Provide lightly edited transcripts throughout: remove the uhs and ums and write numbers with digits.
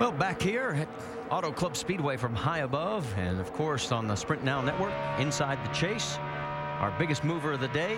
Well, back here at Auto Club Speedway from high above, and of course on the Sprint Now Network, inside the chase, our biggest mover of the day,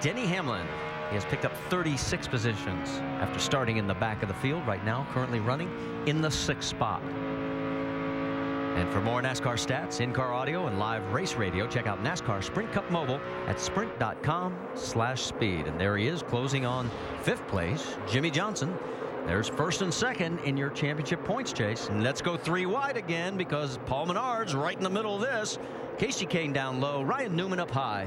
Denny Hamlin. He has picked up 36 positions after starting in the back of the field. Right now, currently running in the 6th spot. And for more NASCAR stats, in-car audio, and live race radio, check out NASCAR Sprint Cup Mobile at sprint.com/speed. And there he is, closing on 5th place, Jimmy Johnson. There's 1st and 2nd in your championship points chase. And let's go 3 wide again because Paul Menard's right in the middle of this. Casey Kane down low, Ryan Newman up high.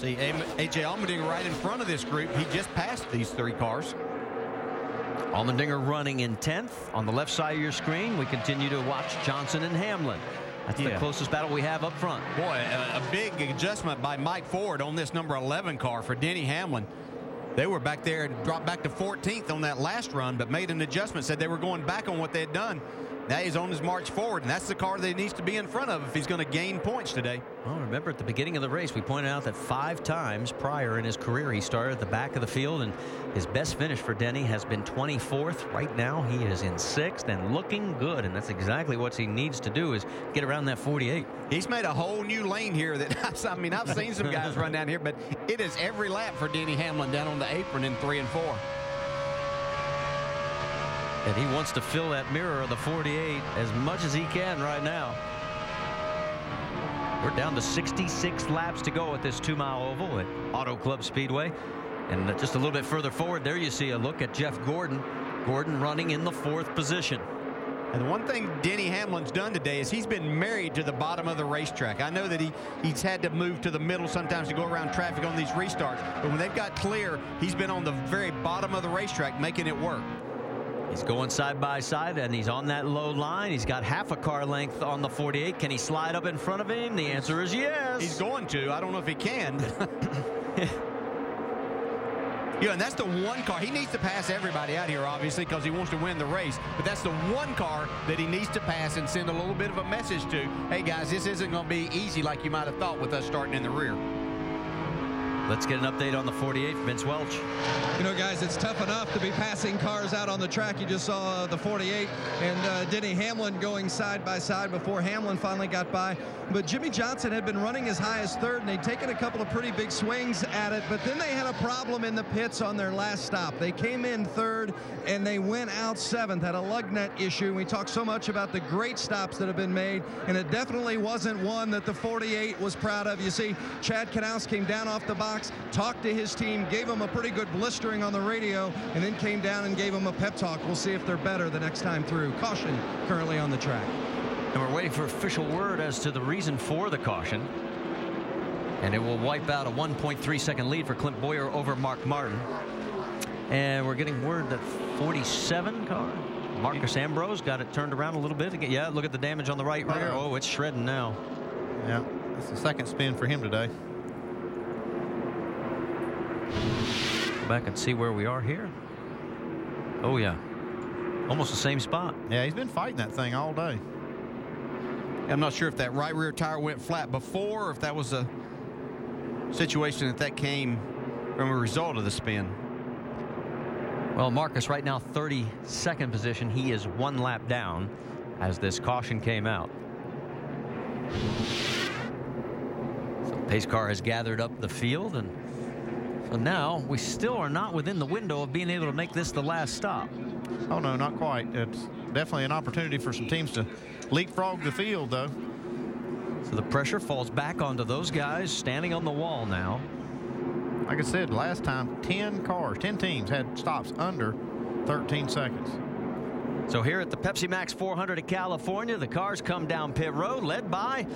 See, A.J. Allmendinger right in front of this group. He just passed these 3 cars. Allmendinger running in 10th. On the left side of your screen, we continue to watch Johnson and Hamlin. That's the closest battle we have up front. Boy, a big adjustment by Mike Ford on this number 11 car for Denny Hamlin. They were back there and dropped back to 14th on that last run, but made an adjustment, said they were going back on what they had done. Now he's on his march forward, and that's the car that he needs to be in front of if he's going to gain points today. Well, remember at the beginning of the race, we pointed out that 5 times prior in his career, he started at the back of the field, and his best finish for Denny has been 24th. Right now, he is in 6th and looking good, and that's exactly what he needs to do is get around that 48. He's made a whole new lane here that, I mean, I've seen some guys run down here, but it is every lap for Denny Hamlin down on the apron in 3 and 4. And he wants to fill that mirror of the 48 as much as he can right now. We're down to 66 laps to go at this 2-mile oval at Auto Club Speedway. And just a little bit further forward, there you see a look at Jeff Gordon. Gordon running in the 4th position. And the one thing Denny Hamlin's done today is he's been married to the bottom of the racetrack. I know that he's had to move to the middle sometimes to go around traffic on these restarts. But when they've got clear, he's been on the very bottom of the racetrack making it work. He's going side by side, and he's on that low line. He's got half a car length on the 48. Can he slide up in front of him? The answer is yes. He's going to. I don't know if he can. Yeah, and that's the one car. He needs to pass everybody out here, obviously, because he wants to win the race. But that's the one car that he needs to pass and send a little bit of a message to. Hey, guys, this isn't going to be easy like you might have thought with us starting in the rear. Let's get an update on the 48, Vince Welch. You know, guys, it's tough enough to be passing cars out on the track. You just saw the 48 and Denny Hamlin going side by side before Hamlin finally got by. But Jimmy Johnson had been running as high as 3rd, and they'd taken a couple of pretty big swings at it, but then they had a problem in the pits on their last stop. They came in 3rd, and they went out 7th, had a lug nut issue. We talked so much about the great stops that have been made, and it definitely wasn't one that the 48 was proud of. You see, Chad Knaus came down off the box, talked to his team, gave him a pretty good blistering on the radio, and then came down and gave him a pep talk. We'll see if they're better the next time through. Caution currently on the track. And we're waiting for official word as to the reason for the caution. And it will wipe out a 1.3-second lead for Clint Boyer over Mark Martin. And we're getting word that 47 car, Marcus Ambrose, got it turned around a little bit. Yeah, look at the damage on the right rear. Oh, it's shredding now. Yeah, it's the 2nd spin for him today. Go back and see where we are here. Oh, yeah. Almost the same spot. Yeah, he's been fighting that thing all day. I'm not sure if that right rear tire went flat before or if that was a situation that came from a result of the spin. Well, Marcus right now 32nd position. He is 1 lap down as this caution came out. So the pace car has gathered up the field, and so now we still are not within the window of being able to make this the last stop. Oh, no, not quite. It's definitely an opportunity for some teams to leapfrog the field, though. So the pressure falls back onto those guys standing on the wall now. Like I said, last time, 10 teams had stops under 13 seconds. So here at the Pepsi Max 400 at California, the cars come down pit road led by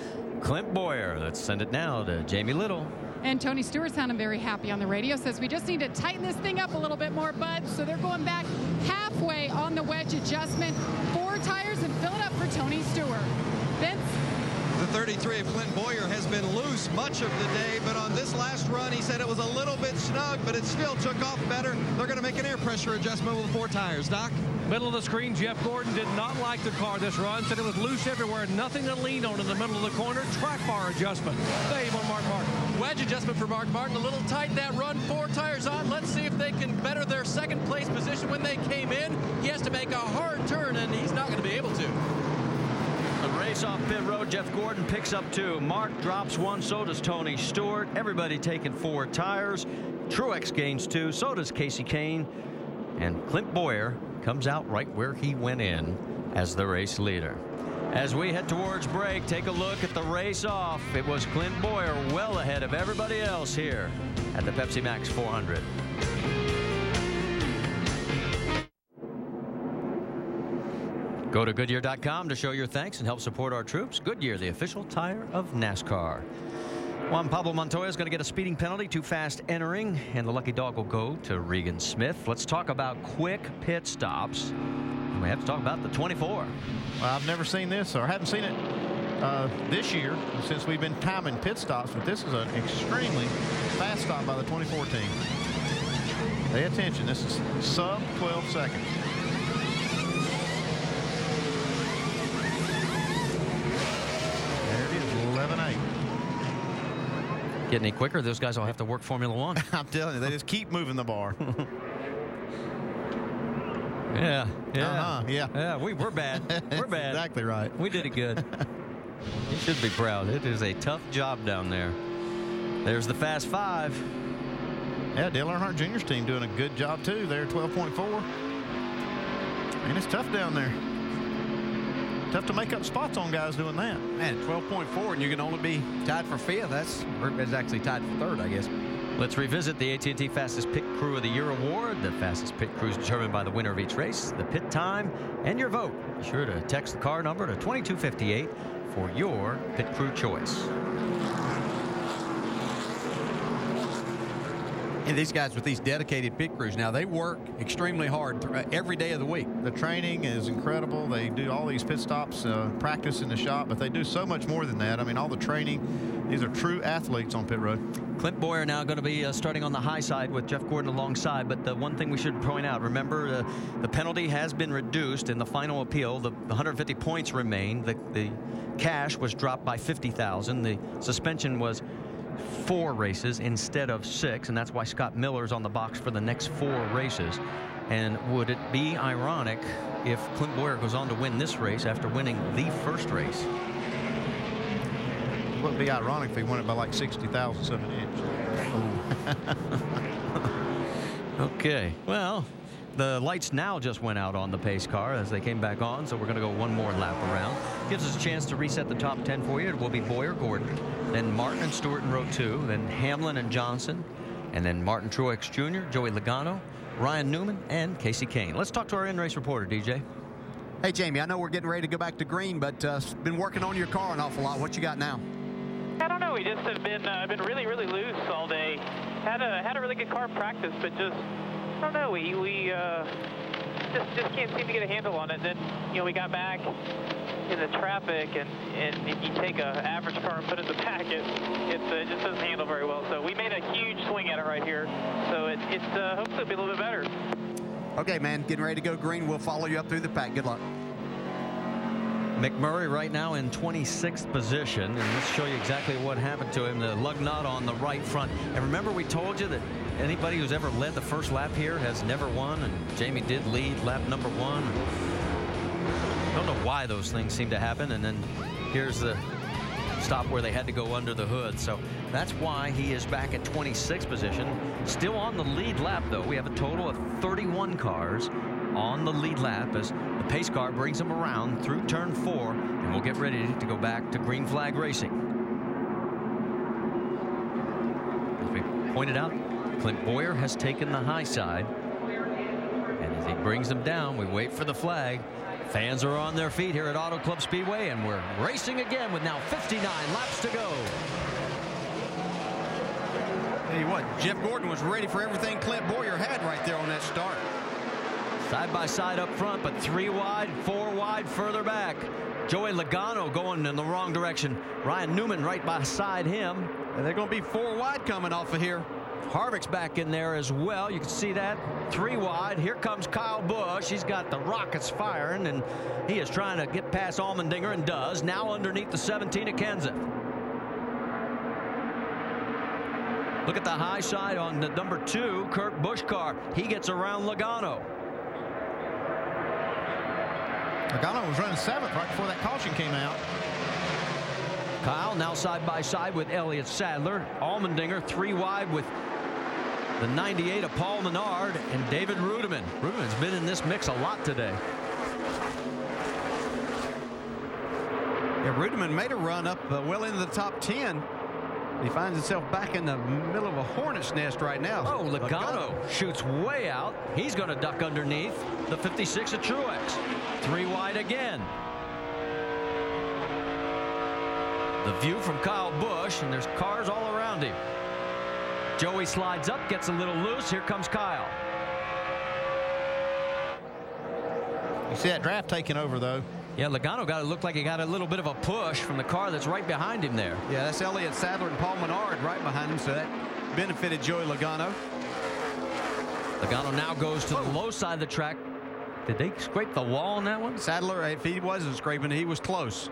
Clint Boyer. Let's send it now to Jamie Little. And Tony Stewart sounding very happy on the radio, says we just need to tighten this thing up a little bit more, bud. So they're going back halfway on the wedge adjustment. 4 tires and fill it up for Tony Stewart. Vince? The 33 of Clint Boyer has been loose much of the day, but on this last run, he said it was a little bit snug, but it still took off better. They're going to make an air pressure adjustment with 4 tires. Doc? Middle of the screen, Jeff Gordon did not like the car this run, said it was loose everywhere, nothing to lean on in the middle of the corner. Track bar adjustment. Dave on Mark Martin. Wedge adjustment for Mark Martin, a little tight that run, 4 tires on. Let's see if they can better their 2nd place position when they came in. He has to make make a hard turn, and he's not going to be able to. The race off pit road, Jeff Gordon picks up 2. Mark drops 1, so does Tony Stewart. Everybody taking 4 tires. Truex gains 2, so does Casey Kane. And Clint Bowyer comes out right where he went in as the race leader. As we head towards break, take a look at the race off. It was Clint Bowyer well ahead of everybody else here at the Pepsi Max 400. Go to Goodyear.com to show your thanks and help support our troops. Goodyear, the official tire of NASCAR. Juan Pablo Montoya is going to get a speeding penalty, too fast entering, and the lucky dog will go to Regan Smith. Let's talk about quick pit stops. We have to talk about the 24. Well, I've never seen this, or haven't seen it this year since we've been timing pit stops, but this is an extremely fast stop by the 24 team. Pay attention. This is sub 12 seconds. There it is, 11.8. Get any quicker, those guys will have to work Formula One. I'm telling you, they just keep moving the bar. Yeah. Yeah, we're bad. We're bad. Exactly right. We did it good. You should be proud. It is a tough job down there. There's the Fast 5. Yeah, Dale Earnhardt Jr.'s team doing a good job too. They're 12.4. And it's tough down there. Tough to make up spots on guys doing that. Man, 12.4, and you can only be tied for 5th. It's actually tied for 3rd, I guess. Let's revisit the AT&T Fastest Pit Crew of the Year award. The fastest pit crew is determined by the winner of each race, the pit time, and your vote. Be sure to text the car number to 2258 for your pit crew choice. And these guys with these dedicated pit crews, now they work extremely hard every day of the week. The training is incredible. They do all these pit stops, practice in the shop, but they do so much more than that. I mean, all the training. These are true athletes on pit road. Clint Bowyer now going to be starting on the high side with Jeff Gordon alongside. But the one thing we should point out, remember, the penalty has been reduced in the final appeal. The 150 points remain. The cash was dropped by $50,000. The suspension was 4 races instead of 6, and that's why Scott Miller's on the box for the next 4 races. And would it be ironic if Clint Bowyer goes on to win this race after winning the first race? It wouldn't be ironic if he won it by like 60,000 of an inch. Okay, well, the lights now just went out on the pace car as they came back on, so we're going to go one more lap around. Gives us a chance to reset the top 10 for you. It will be Bowyer, Gordon, then Martin and Stewart in row 2, then Hamlin and Johnson, and then Martin Truex Jr., Joey Logano, Ryan Newman, and Casey Kane. Let's talk to our in-race reporter, DJ. Hey, Jamie, I know we're getting ready to go back to green, but been working on your car an awful lot. What you got now? I don't know. We just have been really, really loose all day. Had a really good car practice, but just I don't know. We just can't seem to get a handle on it. Then we got back in the traffic, and if you take an average car and put it in the pack, it just doesn't handle very well. So we made a huge swing at it right here. So it's hopefully it'll be a little bit better. Okay, man, getting ready to go green. We'll follow you up through the pack. Good luck. McMurray right now in 26th position, and let's show you exactly what happened to him. The lug nut on the right front. And remember, we told you that anybody who's ever led the first lap here has never won, and Jamie did lead lap number 1. Don't know why those things seem to happen, and then here's the stop where they had to go under the hood. So that's why he is back at 26th position. Still on the lead lap, though. We have a total of 31 cars on the lead lap as the pace car brings them around through turn 4, and we'll get ready to go back to green flag racing. As we pointed out, Clint Bowyer has taken the high side, and as he brings them down, we wait for the flag. Fans are on their feet here at Auto Club Speedway, and we're racing again with now 59 laps to go. Tell you what, Jeff Gordon was ready for everything Clint Bowyer had right there on that start. Side by side up front, but 3 wide, 4 wide further back. Joey Logano going in the wrong direction. Ryan Newman right beside him. And they're going to be 4 wide coming off of here. Harvick's back in there as well. You can see that. 3 wide. Here comes Kyle Busch. He's got the rockets firing, and he is trying to get past Allmendinger and does. Now underneath the 17 at Kenseth. Look at the high side on the number 2, Kurt Busch car. He gets around Logano. Logano was running 7th right before that caution came out. Kyle now side by side with Elliott Sadler. Allmendinger 3 wide with the 98 of Paul Menard and David Rudiman. Rudiman's been in this mix a lot today. Yeah, Rudiman made a run up well into the top 10. He finds himself back in the middle of a hornet's nest right now. Oh, Logano shoots way out. He's going to duck underneath the 56 of Truex. 3 wide again. The view from Kyle Busch, and there's cars all around him. Joey slides up, gets a little loose. Here comes Kyle. You see that draft taking over, though. Yeah, Logano looked like he got a little bit of a push from the car that's right behind him there. Yeah, that's Elliott Sadler and Paul Menard right behind him, so that benefited Joey Logano. Logano now goes to the low side of the track. Did they scrape the wall on that one? Sadler, if he wasn't scraping, he was close.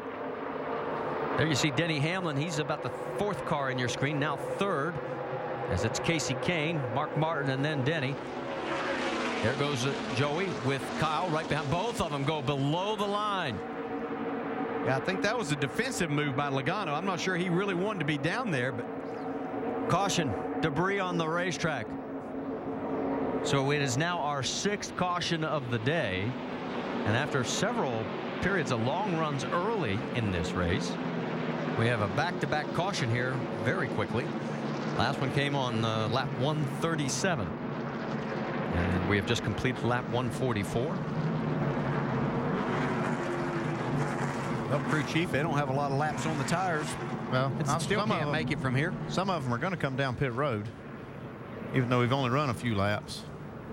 There you see Denny Hamlin. He's about the 4th car in your screen, now 3rd, as it's Casey Kane, Mark Martin, and then Denny. There goes Joey with Kyle right behind. Both of them go below the line. Yeah, I think that was a defensive move by Logano. I'm not sure he really wanted to be down there, but caution, debris on the racetrack. So it is now our 6th caution of the day. And after several periods of long runs early in this race, we have a back-to-back caution here very quickly. Last one came on lap 137. And we have just completed lap 144. Well, crew chief, they don't have a lot of laps on the tires. Well, Still can't make it from here. Some of them are going to come down pit road, even though we've only run a few laps.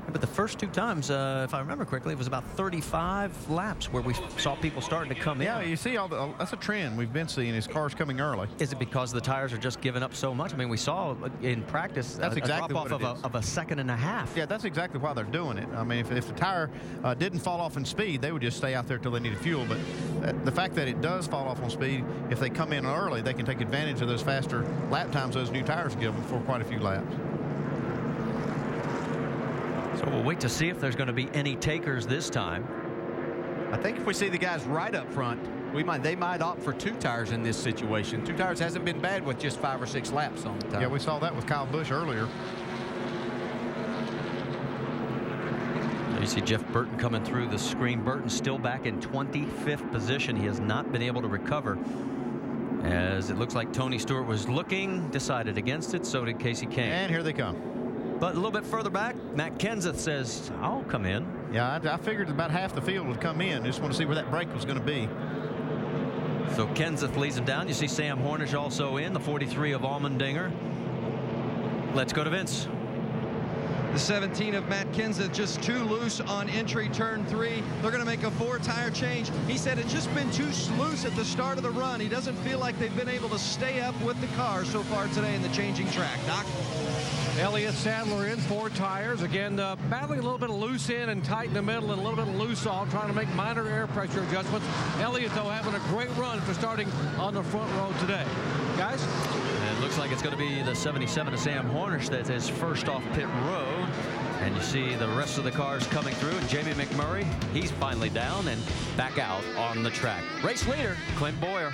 But the first 2 times, if I remember correctly, it was about 35 laps where we saw people starting to come in. Yeah, you see, that's a trend we've been seeing is cars coming early. Is it because the tires are just giving up so much? I mean, we saw in practice that's exactly a drop-off of a second and a half. Yeah, that's exactly why they're doing it. I mean, if the tire didn't fall off in speed, they would just stay out there till they needed fuel. But the fact that it does fall off on speed, if they come in early, they can take advantage of those faster lap times those new tires give them for quite a few laps. So we'll wait to see if there's going to be any takers this time. I think if we see the guys right up front, they might opt for 2 tires in this situation. 2 tires hasn't been bad with just 5 or 6 laps on the tire. Yeah, we saw that with Kyle Busch earlier. You see Jeff Burton coming through the screen. Burton still back in 25th position. He has not been able to recover, as it looks like Tony Stewart was looking, decided against it. So did Casey Kane. And here they come. But a little bit further back, Matt Kenseth says, I'll come in. Yeah, I figured about half the field would come in. Just want to see where that break was going to be. So Kenseth leads him down. You see Sam Hornish also in, the 43 of Allmendinger. Let's go to Vince. The 17 of Matt Kenseth just too loose on entry turn 3. They're going to make a 4-tire change. He said it's just been too loose at the start of the run. He doesn't feel like they've been able to stay up with the car so far today in the changing track. Doc? Elliott Sadler in 4 tires. Again, battling a little bit of loose in and tight in the middle and a little bit of loose off, trying to make minor air pressure adjustments. Elliott, though, having a great run for starting on the front row today. Guys? And it looks like it's going to be the 77 of Sam Hornish that is first off pit road. And you see the rest of the cars coming through. And Jamie McMurray, he's finally down and back out on the track. Race leader, Clint Boyer.